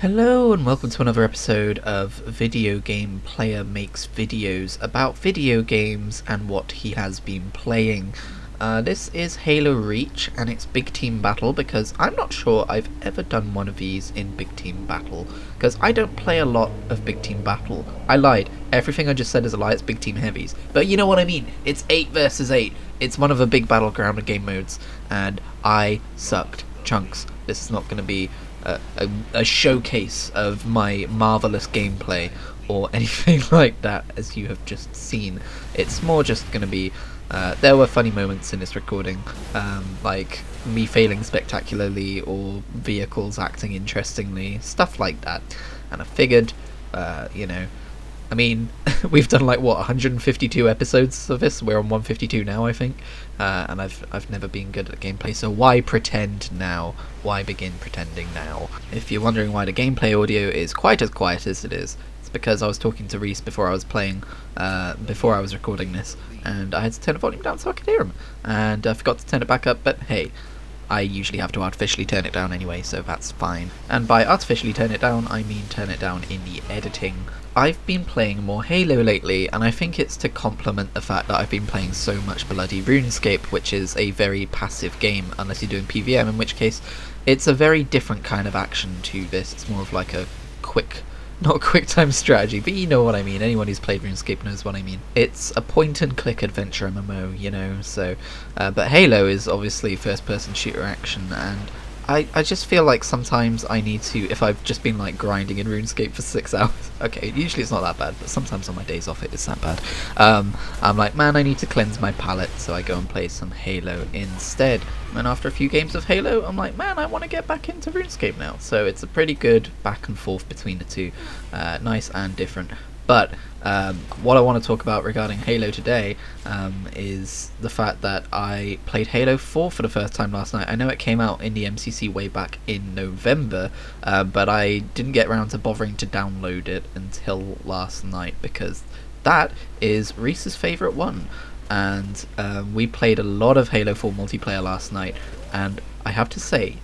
Hello and welcome to another episode of Video Game Player Makes Videos about video games and what he has been playing. This is Halo Reach and it's Big Team Battle because I'm not sure I've ever done one of these in Big Team Battle because I don't play a lot of Big Team Battle. I lied. Everything I just said is a lie. It's Big Team Heavies. But you know what I mean. It's 8 versus 8. It's one of the big battleground game modes and I sucked chunks. This is not going to be a showcase of my marvelous gameplay or anything like that as you have just seen. It's more just going to be there were funny moments in this recording, like me failing spectacularly or vehicles acting interestingly, stuff like that. And I figured, I mean, we've done like what 152 episodes of this. We're on 152 now, I think, and I've never been good at gameplay. So why pretend now? Why begin pretending now? If you're wondering why the gameplay audio is quite as quiet as it is, it's because I was talking to Reese before I was playing, before I was recording this, and I had to turn the volume down so I could hear him, and I forgot to turn it back up. But hey, I usually have to artificially turn it down anyway, so that's fine. And by artificially turn it down, I mean turn it down in the editing. I've been playing more Halo lately, and I think it's to complement the fact that I've been playing so much bloody RuneScape, which is a very passive game, unless you're doing PvM, in which case it's a very different kind of action to this. It's more of like a quick, not quick time strategy, but you know what I mean. Anyone who's played RuneScape knows what I mean. It's a point and click adventure MMO, you know, so, but Halo is obviously first person shooter action, and I just feel like sometimes I need to, if I've just been like grinding in RuneScape for 6 hours, okay, usually it's not that bad, but sometimes on my days off it is that bad, I'm like, man, I need to cleanse my palate, so I go and play some Halo instead. And after a few games of Halo, I'm like, man, I want to get back into RuneScape now. So it's a pretty good back and forth between the two, nice and different. But what I want to talk about regarding Halo today is the fact that I played Halo 4 for the first time last night. I know it came out in the MCC way back in November, but I didn't get around to bothering to download it until last night because that is Reese's favourite one. And we played a lot of Halo 4 multiplayer last night, and I have to say,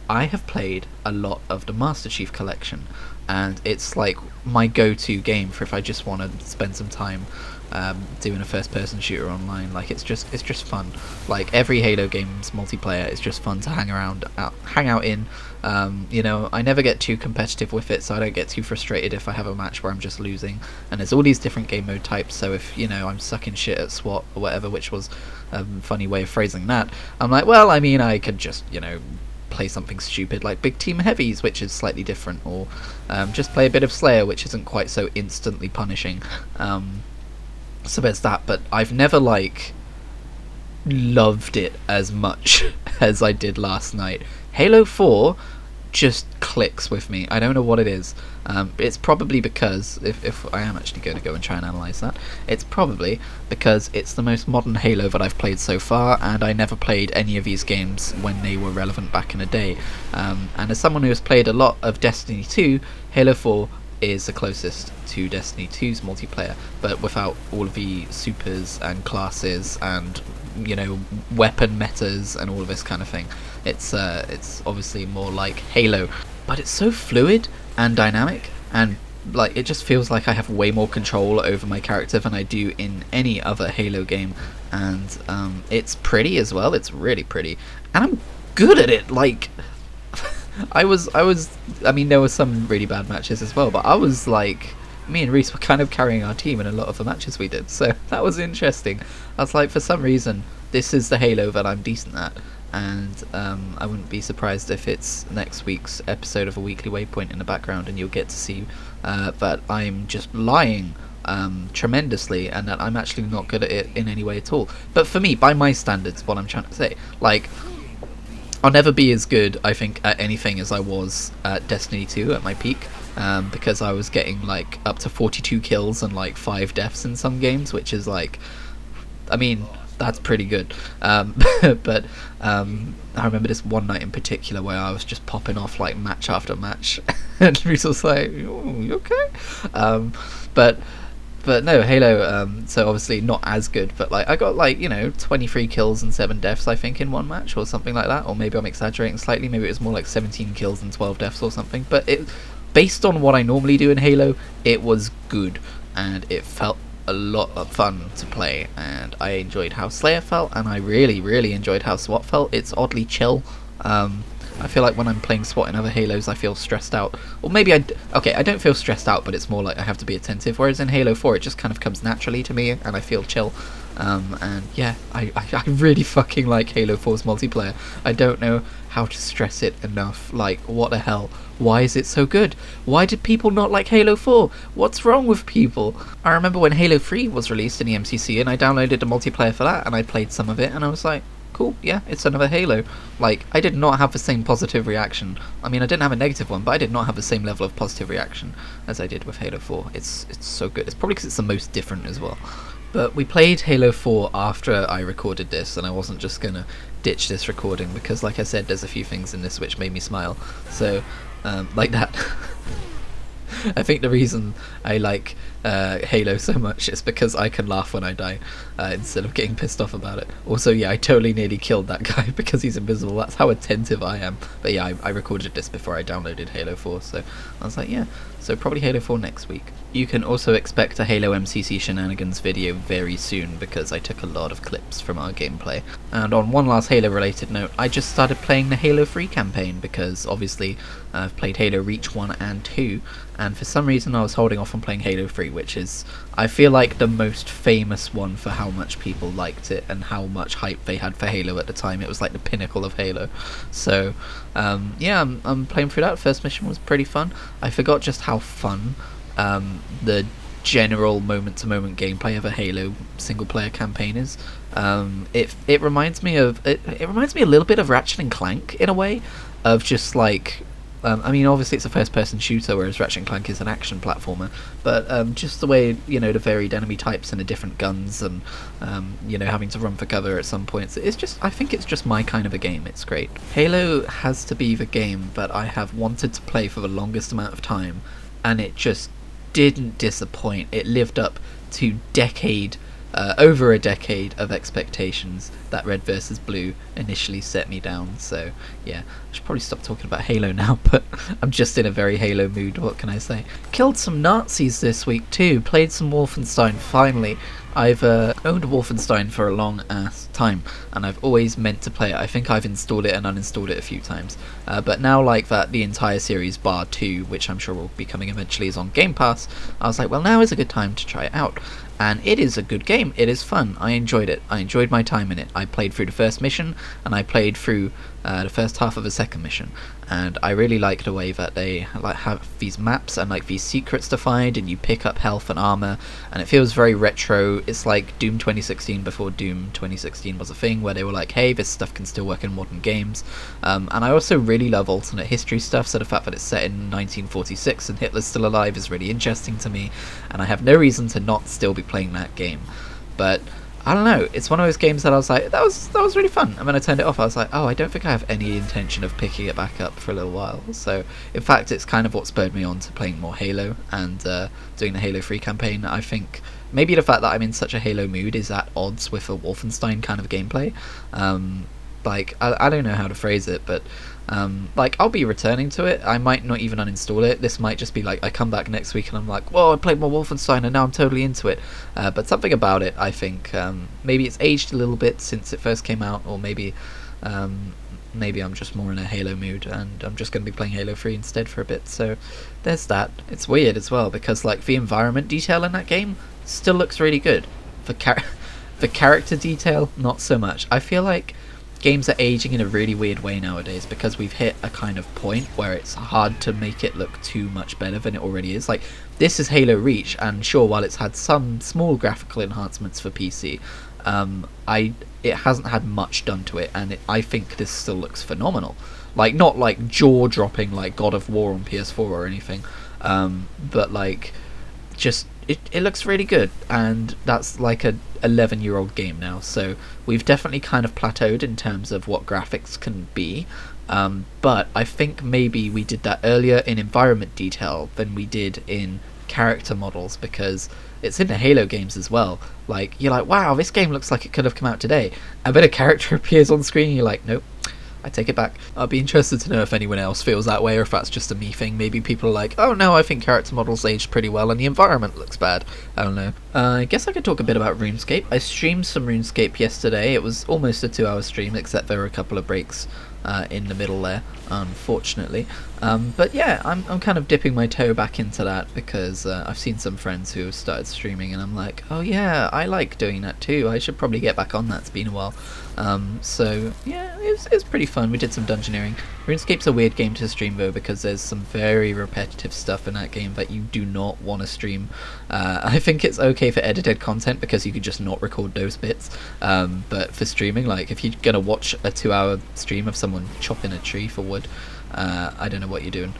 I have played a lot of the Master Chief Collection, and it's like my go-to game for if I just want to spend some time doing a first-person shooter online. Like it's just fun. Like every Halo game's multiplayer is just fun to hang out in. You know, I never get too competitive with it, so I don't get too frustrated if I have a match where I'm just losing. And there's all these different game mode types. So if I'm sucking shit at SWAT or whatever, which was a funny way of phrasing that, I'm like, well, I mean, I could just play something stupid like Big Team Heavies, which is slightly different, or just play a bit of Slayer, which isn't quite so instantly punishing. So there's that, but I've never loved it as much as I did last night. Halo 4 just clicks with me. I don't know what it is. It's probably because, if I am actually going to go and try and analyse that, it's probably because it's the most modern Halo that I've played so far, and I never played any of these games when they were relevant back in the day. And as someone who has played a lot of Destiny 2, Halo 4 is the closest to Destiny 2's multiplayer, but without all of the supers and classes and weapon metas and all of this kind of thing. It's obviously more like Halo, but it's so fluid and dynamic, and like it just feels like I have way more control over my character than I do in any other Halo game. And it's pretty as well. It's really pretty, and I'm good at it. Like I mean, there were some really bad matches as well, but I was like, me and Reese were kind of carrying our team in a lot of the matches we did, so that was interesting. I was like, for some reason, this is the Halo that I'm decent at, and I wouldn't be surprised if it's next week's episode of A Weekly Waypoint in the background, and you'll get to see that I'm just lying tremendously, and that I'm actually not good at it in any way at all. But for me, by my standards, what I'm trying to say, like, I'll never be as good, I think, at anything as I was at Destiny 2 at my peak, because I was getting like up to 42 kills and like 5 deaths in some games, which is like, I mean, that's pretty good. But I remember this one night in particular where I was just popping off like match after match, and Reese was like, "Oh, you okay?" But no, Halo, so obviously not as good, but like I got like 23 kills and 7 deaths I think in one match or something like that, or maybe I'm exaggerating slightly, maybe it was more like 17 kills and 12 deaths or something, but it based on what I normally do in Halo, it was good, and it felt a lot of fun to play, and I enjoyed how Slayer felt, and I really enjoyed how SWAT felt. It's oddly chill. I feel like when I'm playing SWAT in other Halos, I feel stressed out. Or maybe I don't feel stressed out, but it's more like I have to be attentive. Whereas in Halo 4, it just kind of comes naturally to me, and I feel chill. And yeah, I really fucking like Halo 4's multiplayer. I don't know how to stress it enough. Like, what the hell? Why is it so good? Why did people not like Halo 4? What's wrong with people? I remember when Halo 3 was released in the MCC, and I downloaded the multiplayer for that, and I played some of it, and I was like, cool, yeah, it's another Halo. Like, I did not have the same positive reaction. I mean, I didn't have a negative one, but I did not have the same level of positive reaction as I did with Halo 4. It's so good. It's probably because it's the most different as well. But we played Halo 4 after I recorded this, and I wasn't just gonna ditch this recording, because like I said, there's a few things in this which made me smile. So, like that. I think the reason I like Halo so much is because I can laugh when I die, instead of getting pissed off about it. Also, yeah, I totally nearly killed that guy because he's invisible. That's how attentive I am. But yeah, I recorded this before I downloaded Halo 4, so I was like, yeah, so probably Halo 4 next week. You can also expect a Halo MCC shenanigans video very soon, because I took a lot of clips from our gameplay. And on one last Halo related note, I just started playing the Halo 3 campaign, because obviously I've played Halo Reach 1 and 2, and for some reason I was holding off on playing Halo 3, which is, I feel like, the most famous one for how much people liked it and how much hype they had for Halo at the time. It was like the pinnacle of Halo. So yeah, I'm playing through that. First mission was pretty fun. I forgot just how fun the general moment-to-moment gameplay of a Halo single-player campaign is. It reminds me of it reminds me a little bit of Ratchet and Clank in a way, of just like, I mean, obviously it's a first-person shooter, whereas Ratchet and Clank is an action platformer, but just the way, you know, the varied enemy types and the different guns, and you know, having to run for cover at some points, it's just, I think it's just my kind of a game. It's great. Halo has to be the game that I have wanted to play for the longest amount of time, and it just didn't disappoint. It lived up to over a decade of expectations that Red vs. Blue initially set me down. So yeah, I should probably stop talking about Halo now, but I'm just in a very Halo mood, what can I say. Killed some Nazis this week too, played some Wolfenstein finally. I've owned Wolfenstein for a long ass time, and I've always meant to play it. I think I've installed it and uninstalled it a few times, but now, like, that the entire series bar 2, which I'm sure will be coming eventually, is on Game Pass, I was like, well, now is a good time to try it out. And it is a good game. It is fun. I enjoyed it. I enjoyed my time in it. I played through the first mission, and I played through the first half of the second mission, and I really like the way that they like have these maps and like these secrets to find, and you pick up health and armor, and it feels very retro. It's like Doom 2016 before Doom 2016 was a thing, where they were like, hey, this stuff can still work in modern games. And I also really love alternate history stuff, so the fact that it's set in 1946 and Hitler's still alive is really interesting to me, and I have no reason to not still be playing that game. But I don't know, it's one of those games that I was like, that was really fun, and when I turned it off I was like, oh, I don't think I have any intention of picking it back up for a little while. So in fact, it's kind of what spurred me on to playing more Halo and doing the Halo 3 campaign. I think maybe the fact that I'm in such a Halo mood is at odds with a Wolfenstein kind of gameplay. Like, I don't know how to phrase it, but like, I'll be returning to it. I might not even uninstall it. This might just be like, I come back next week and I'm like, whoa, I played more Wolfenstein and now I'm totally into it. But something about it, I think, maybe it's aged a little bit since it first came out, or maybe I'm just more in a Halo mood and I'm just going to be playing Halo 3 instead for a bit. So there's that. It's weird as well, because like the environment detail in that game still looks really good. The character detail, not so much. I feel like games are aging in a really weird way nowadays, because we've hit a kind of point where it's hard to make it look too much better than it already is. Like, this is Halo Reach, and sure, while it's had some small graphical enhancements for PC, it hasn't had much done to it, and I think this still looks phenomenal. Like, not like jaw-dropping like God of War on PS4 or anything, but like, just it looks really good, and that's like a 11-year-old game now, so we've definitely kind of plateaued in terms of what graphics can be, but I think maybe we did that earlier in environment detail than we did in character models, because it's in the Halo games as well. Like, you're like, wow, this game looks like it could have come out today, and then a character appears on screen and you're like, nope, I take it back. I'd be interested to know if anyone else feels that way, or if that's just a me thing. Maybe people are like, oh no, I think character models aged pretty well and the environment looks bad. I don't know. I guess I could talk a bit about RuneScape. I streamed some RuneScape yesterday. It was almost a 2-hour stream, except there were a couple of breaks in the middle there, unfortunately. But yeah, I'm kind of dipping my toe back into that because I've seen some friends who have started streaming, and I'm like, oh yeah, I like doing that too. I should probably get back on that. It's been a while. So yeah, it was pretty fun. We did some dungeoneering. RuneScape's a weird game to stream though, because there's some very repetitive stuff in that game that you do not want to stream. I think it's okay for edited content because you could just not record those bits, but for streaming, like if you're gonna watch a 2-hour stream of someone chopping a tree for wood, I don't know what you're doing.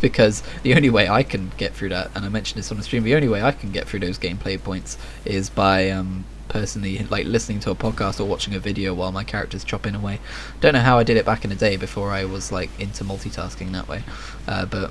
Because the only way I can get through that, and I mentioned this on the stream, the only way I can get through those gameplay points is by personally like listening to a podcast or watching a video while my character's chopping away. Don't know how I did it back in the day before I was like into multitasking that way, but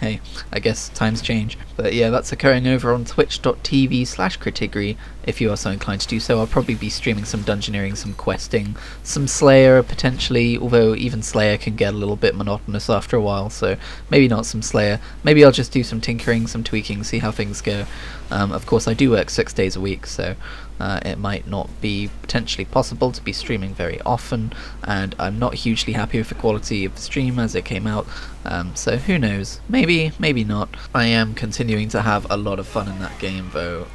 hey, I guess times change. But yeah, that's occurring over on twitch.tv/Kritigri if you are so inclined to do so. I'll probably be streaming some dungeoneering, some questing, some Slayer potentially, although even Slayer can get a little bit monotonous after a while, so maybe not some Slayer. Maybe I'll just do some tinkering, some tweaking, see how things go. Of course I do work 6 days a week, so it might not be potentially possible to be streaming very often, and I'm not hugely happy with the quality of the stream as it came out, so who knows, maybe not. I am continuing to have a lot of fun in that game though,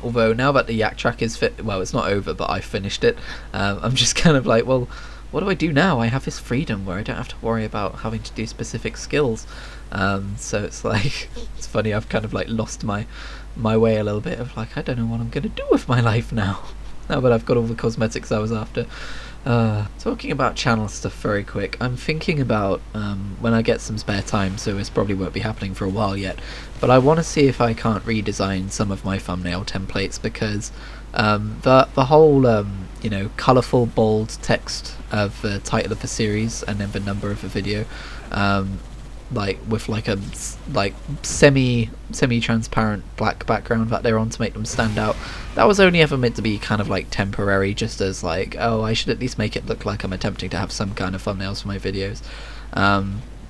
although now that the yak track is well, it's not over, but I finished it. I'm just kind of like, well, what do I do now? I have this freedom where I don't have to worry about having to do specific skills, so it's like, it's funny, I've kind of like lost my way a little bit of like, I don't know what I'm gonna do with my life now that I've got all the cosmetics I was after. Talking about channel stuff very quick, I'm thinking about when I get some spare time, so this probably won't be happening for a while yet, but I want to see if I can't redesign some of my thumbnail templates, because the whole you know, colourful bold text of the title of the series and then the number of the video, like with like a semi-transparent black background that they're on to make them stand out, that was only ever meant to be kind of like temporary, just as like, oh, I should at least make it look like I'm attempting to have some kind of thumbnails for my videos.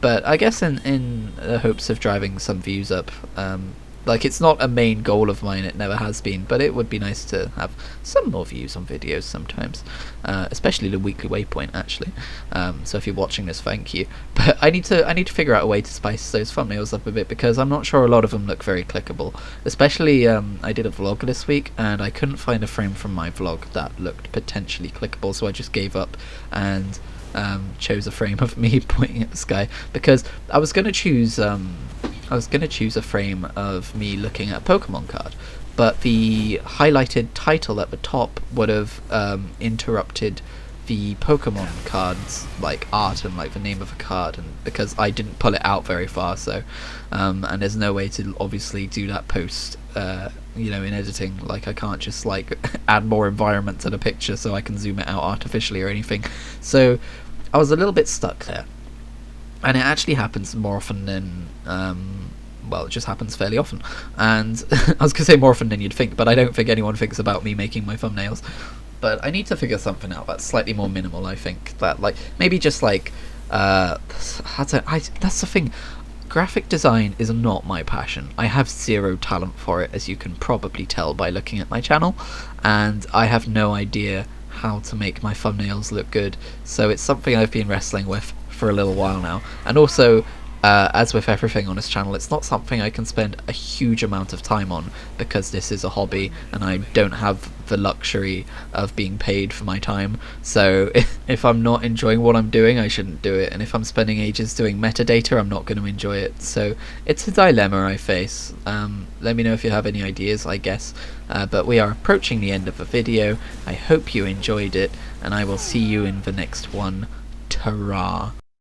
But I guess in the hopes of driving some views up, like, it's not a main goal of mine, it never has been, but it would be nice to have some more views on videos sometimes, especially the weekly Waypoint, actually. So if you're watching this, thank you. But I need to figure out a way to spice those thumbnails up a bit, because I'm not sure a lot of them look very clickable. Especially, I did a vlog this week, and I couldn't find a frame from my vlog that looked potentially clickable, so I just gave up and chose a frame of me pointing at the sky, because I was going to choose a frame of me looking at a Pokemon card, but the highlighted title at the top would have interrupted the Pokemon card's like art and like the name of a card, and because I didn't pull it out very far, so and there's no way to obviously do that post you know, in editing. Like, I can't just like add more environment to the picture so I can zoom it out artificially or anything, so I was a little bit stuck there. And it actually happens more often than, well, it just happens fairly often. And I was going to say more often than you'd think, but I don't think anyone thinks about me making my thumbnails. But I need to figure something out that's slightly more minimal, I think. That, like, maybe just like, that's the thing. Graphic design is not my passion. I have zero talent for it, as you can probably tell by looking at my channel. And I have no idea how to make my thumbnails look good. So it's something I've been wrestling with for a little while now, and also as with everything on this channel, it's not something I can spend a huge amount of time on, because this is a hobby and I don't have the luxury of being paid for my time. So if I'm not enjoying what I'm doing, I shouldn't do it, and if I'm spending ages doing metadata, I'm not going to enjoy it. So it's a dilemma I face. Let me know if you have any ideas, I guess. But we are approaching the end of the video. I hope you enjoyed it, and I will see you in the next one. Ta-ra.